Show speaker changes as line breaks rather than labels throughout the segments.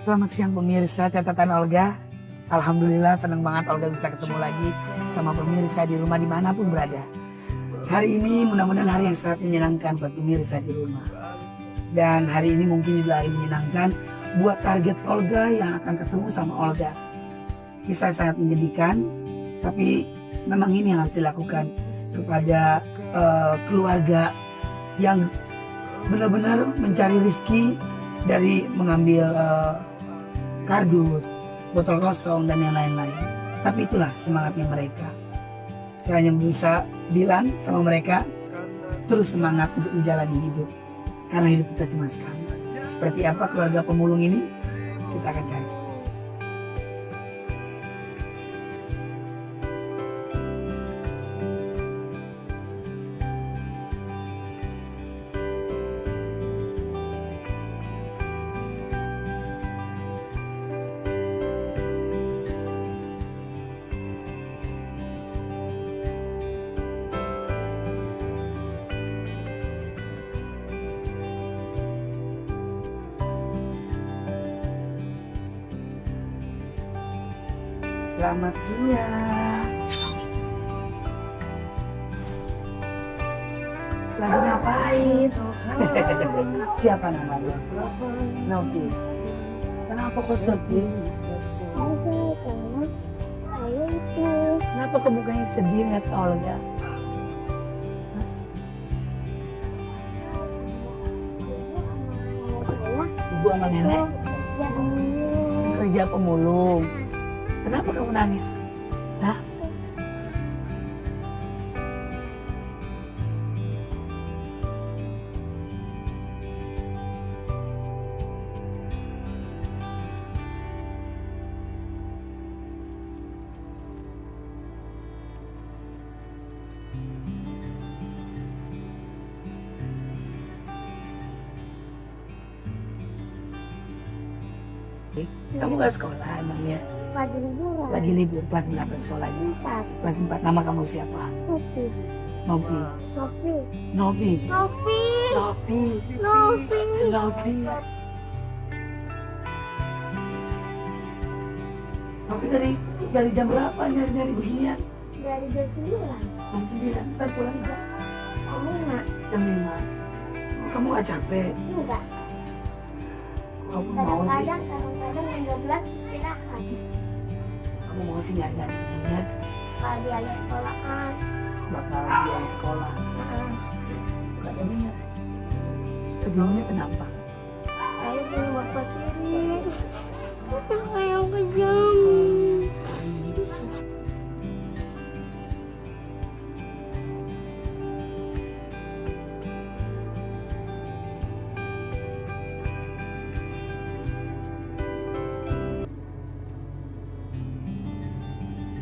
Selamat siang pemirsa catatan Olga. Alhamdulillah senang banget Olga bisa ketemu lagi sama pemirsa di rumah dimanapun berada. Hari ini mudah-mudahan hari yang sangat menyenangkan buat pemirsa di rumah. Dan hari ini mungkin juga hari menyenangkan buat target Olga yang akan ketemu sama Olga. Kisah sangat menyedihkan, tapi memang ini yang harus dilakukan kepada keluarga yang benar-benar mencari rezeki dari mengambil kardus, botol kosong, dan yang lain-lain. Tapi itulah semangatnya mereka. Saya hanya bisa bilang sama mereka, terus semangat untuk menjalani hidup. Karena hidup kita cuma sekali. Seperti apa keluarga pemulung ini, kita akan cari. Selamat siang. Lagi ngapain? Siapa namanya? Novi. Kenapa kok sedih? Kenapa kok mukanya sedih ngeliat Olga? Ibu sama nenek kerja pemulung. Kenapa kamu nangis? Hah? Kamu gak sekolah emangnya?
Lagi liburan.
Lagi libur, kelas berapa sekolahnya? Kelas 4. Nama kamu siapa?
Novi.
Novi.
Novi.
Novi.
Novi.
Novi.
Novi.
Novi. Novi dari jam berapa nyari-nyari beginian?
Dari jam 9.
Jam 9. Ntar pulang jam
Jam 5.
jam 5. Kamu gak capek?
Enggak.
Kamu mau sih?
Kadang-kadang jam 12 istirahat.
Kamu mau sih nyari-nyari beginian?
Kalau di akhir sekolahan.
Bakal biaya sekolah. Bukan sedihnya. Sedihnya kenapa?
Saya punya bapak tiri. Saya kejam.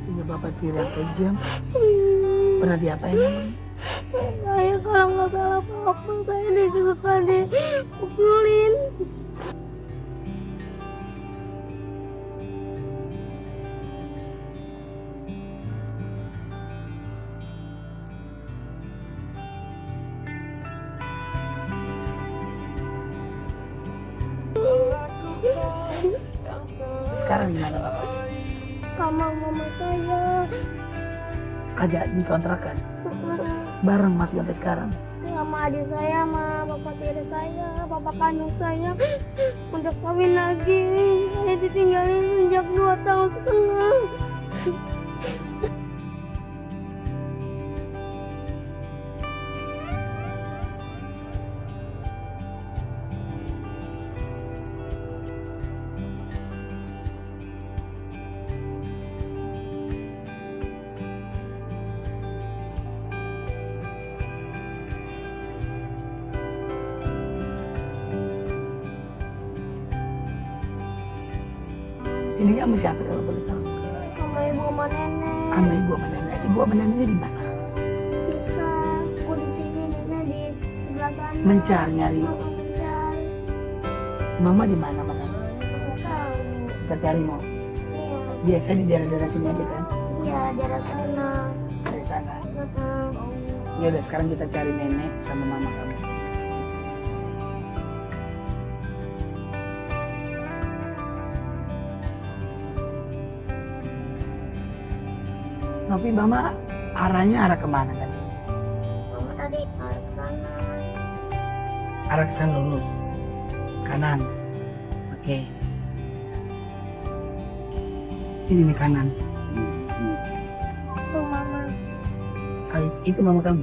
Punya bapak tiri yang kejam. Pernah diapain emang?
Saya kalau nggak salah apa-apa saya suka dipukulin.
Sekarang gimana bapak?
Sama mama saya.
Agak dikontrakan. Bareng masih sampai sekarang.
Sama adik saya, sama bapak tiri saya, bapak kandung saya udah kawin lagi. Saya ditinggalin sejak 2 tahun setengah.
Sini sama siapa kalau boleh tahu?
Sama ibu sama nenek.
Sama ibu sama nenek. Ibu sama neneknya di mana?
Bisa aku di sini, nenek di sebelah sana.
Mencari nyari.
Mencari.
Mama di mana mana?
Nggak tahu.
Kita cari mau.
Iya.
Biasa di daerah-daerah sini aja kan?
Iya, daerah sana.
Dari sana.
Heeh.
Ya udah sekarang kita cari nenek sama mama kamu. Tapi mama arahnya arah kemana tadi?
Mama tadi arah ke sana.
Arah ke sana lurus. Kanan. Oke. Sini nih kanan.
Tuh mama.
Ayo, itu mama kamu.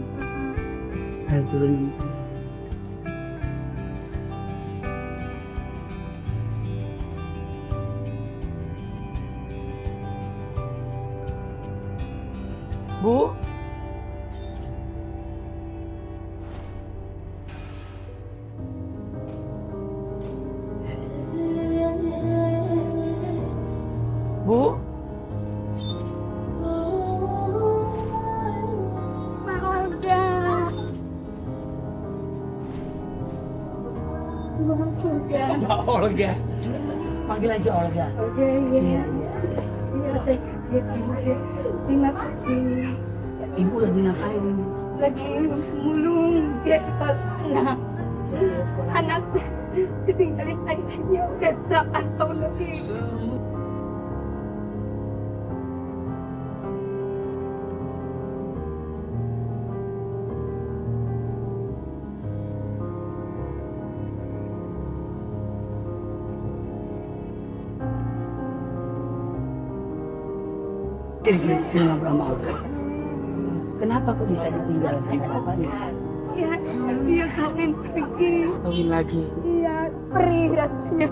Ayo turunin. Bu, Bu,
Mbak Olga.
Mbak Olga. Panggil aja Olga.
Olga,
Iya, iya.
Iya, saya kaget. Terima kasih.
Ibu lagi ngapain?
Lagi mulung dia sekolah.
Saya sekolah.
Anak ditinggalin ayahnya udah 8 tahun lebih.
Sini ngobrol sama Olga. Kenapa kok bisa ditinggal sama bapaknya?
Ya, dia kawin lagi.
Kawin lagi.
Iya, perih rasanya.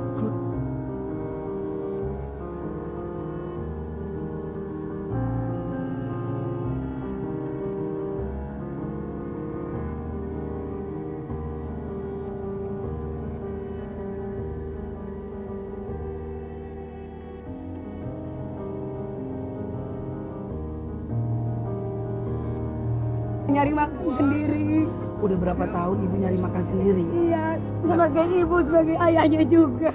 Nyari makan sendiri.
Udah berapa tahun ibu nyari makan sendiri?
Iya, sebagai ibu, sebagai ayahnya juga.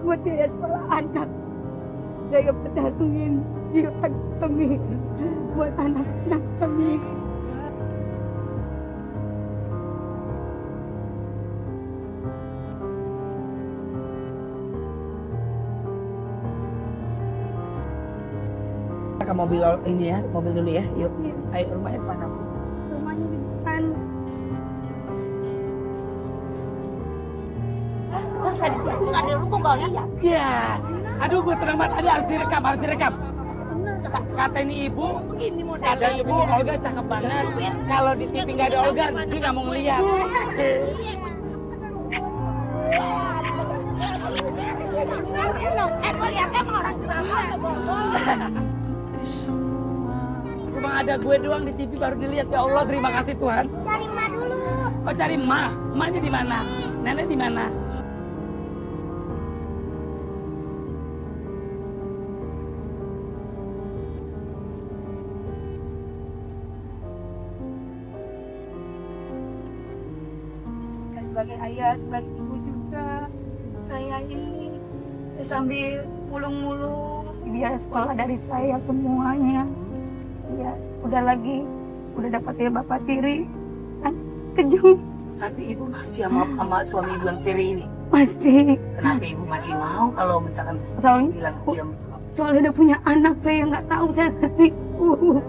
Buat biaya sekolah anak. Saya berdatengin jiwa kami. Buat anak-anak kami.
Ke mobil ini ya, mobil dulu ya. Yuk, ayo rumahnya mana?
Rumahnya di depan.
Ya, aduh gue senang banget. Ada harus direkam. Kata ini ibu, ada ibu Olga cakep banget. Kalau di TV nggak ada Olga, dia nggak mau ngeliat. Cuma ada gue doang di TV baru dilihat. Ya Allah, terima kasih Tuhan.
Cari Ma dulu.
Oh, cari Ma. Manya di mana? Nenek di mana?
Sebagai ayah, sebagai ibu juga, saya ini sambil mulung-mulung biaya sekolah dari saya semuanya. Ya, udah dapat ya Bapak tiri, sangat kejam.
Tapi ibu masih sama suami ibu yang tiri ini.
Masih,
Kenapa ibu masih mau kalau misalkan
soalnya
bilang kejam?
soalnya udah punya anak, saya nggak tahu saya ketipu.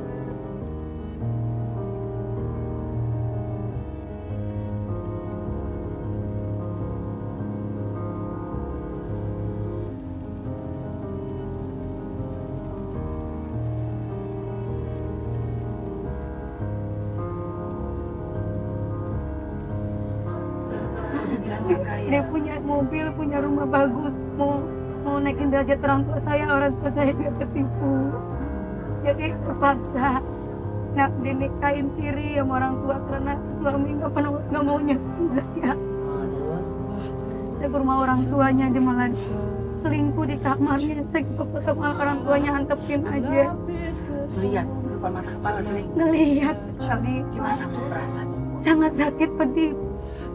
Dia punya mobil, punya rumah bagus, mau naikin derajat orang tua saya juga ketipu. Jadi terpaksa dinikahin siri sama orang tua karena suami nggak mau nyertain saya. Saya ke rumah orang tuanya, dia malah selingkuh di kamarnya. Saya ke foto malah orang tuanya antepin aja.
Lihat depan mata kepala sering.
Ngelihat kali
Gimana tuh perasaan ibu?
sangat sakit pedih.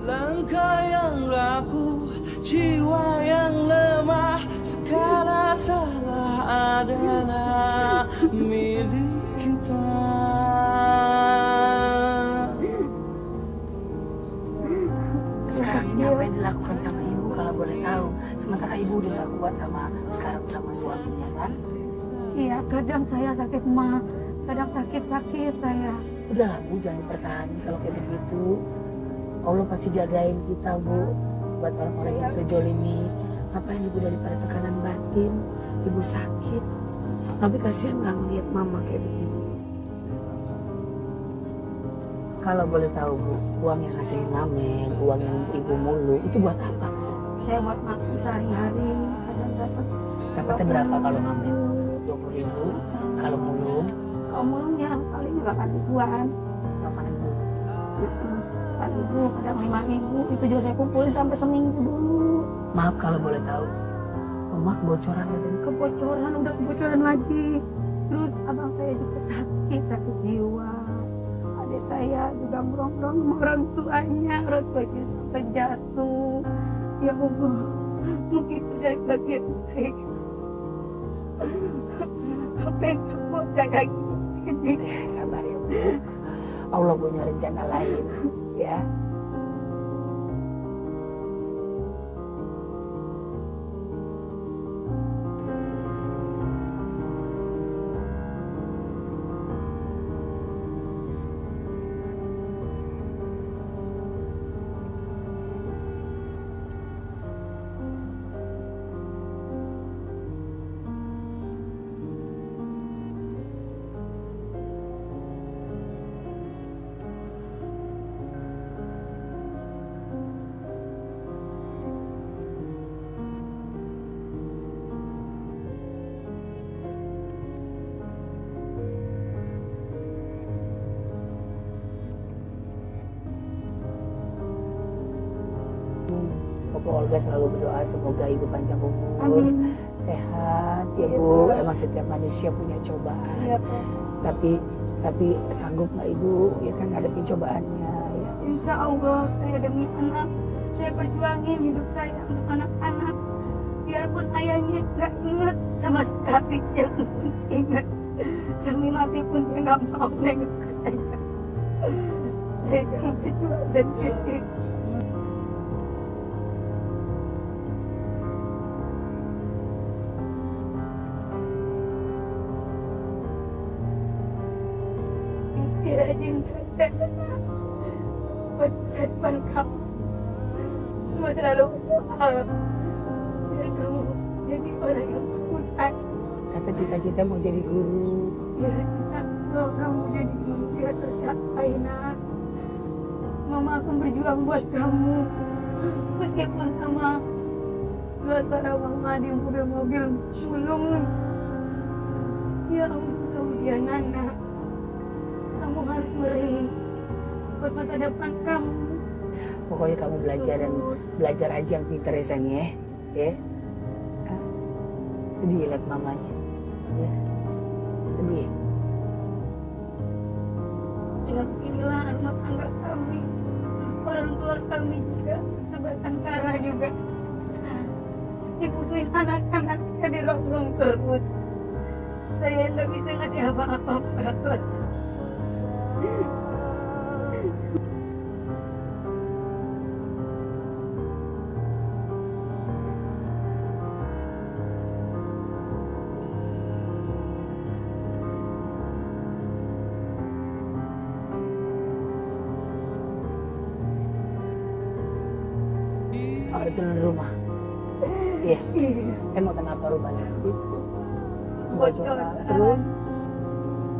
Langkah yang rapuh, jiwa yang lemah, segala salah adalah milik kita.
Sekarang ini apa yang dilakukan sama ibu kalau boleh tahu? Sementara ibu udah gak kuat sekarang sama suaminya kan?
Iya, kadang saya sakit mah kadang sakit-sakit saya.
Udahlah Bu, jangan dipertahankan kalau kayak begitu. Allah pasti jagain kita Bu. Buat orang-orang yang terjolimi, ngapain Ibu daripada tekanan batin, Ibu sakit. Tapi kasihan nggak ngeliat Mama kayak begini. Kalau boleh tahu Bu, uang yang hasil ngamen, uang yang Ibu mulu, itu buat apa?
Saya buat makan sehari-hari, kadang dapat.
Dapatnya berapa kalau ngamen? 20.000. Kalau mulung,
Kalau mulung ya paling 8.000-an.
8.000.
4.000, kadang 5.000. Itu juga saya kumpulin sampai seminggu dulu.
Maaf kalau boleh tahu, Mama kebocoran katanya.
Kebocoran, udah kebocoran lagi. Terus abang saya juga sakit jiwa. Adik saya juga merongrong sama orang tuanya sampai jatuh. Ya Allah, mungkin itu dari bagian saya. Apa yang aku jaga ini?
Sabar ya Bu, Allah punya rencana lain ya. Pokok Olga selalu berdoa semoga Ibu panjang umur,
Amin.
sehat ya
Iya,
Bu.
Bu.
Emang setiap manusia punya cobaan,
Iya, Pak.
tapi sanggup nggak Ibu ya kan ngadepin cobaannya ya.
Insya Allah saya demi anak, saya perjuangin hidup saya untuk anak-anak. Biarpun ayahnya nggak ingat sama sekali, jangan ingat. Sampai mati pun dia nggak mau nengok saya. Saya akan berjuang sendiri. Rajin kerja buat masa depan kamu. Kamu selalu berdoa biar kamu jadi orang yang berguna.
Kata cita-cita mau jadi guru.
Ya, kalau kamu jadi guru biar tercapai nak. Mama akan berjuang buat kamu. Meskipun sama dua suara mama di mobil-mobil sulung. Ya untuk ujian anak. Kamu harus beri buat masa depan kamu.
Pokoknya kamu belajar aja yang pintar ya sayang ya. Ah, sedih lihat mamanya ya. Sedih.
Ya inilah rumah tangga kami. Orang tua kami juga sebatang kara juga. Dimusuhin anak-anaknya dirongrong terus. Saya nggak bisa ngasih apa-apa pada Tuhan.
Oh, itu di rumah. Iya. Emang kenapa rumahnya gitu? Bocoran. Terus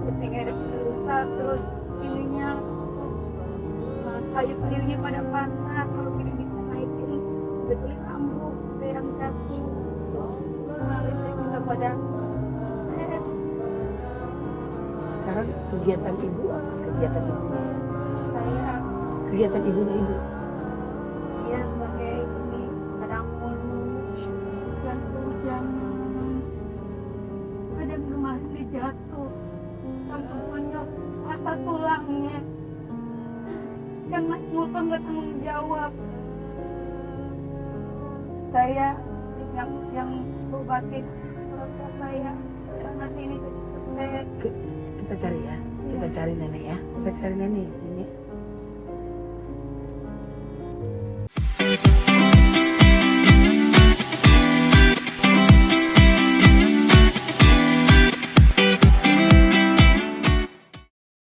Ketika ada rusak terus ininya kayu-kayunya pada patah. Kalau kita bisa naikin betulin ambruk kayak yang jatuh. Lalu saya minta pada saya
sekarang kegiatan ibu apa? Kegiatan ibunya ya?
saya
Kegiatan ibunya ibu.
dia sebagai ini kadang mulu hujan-hujanan, kadang kemarin dia jatuh sampai bonyok patah tulangnya. Yang naik motor nggak tanggung jawab. Saya yang obatin orang tua saya sana sini ke saya.
Kita cari ya. Kita cari nenek ya. Kita cari nenek. Nenek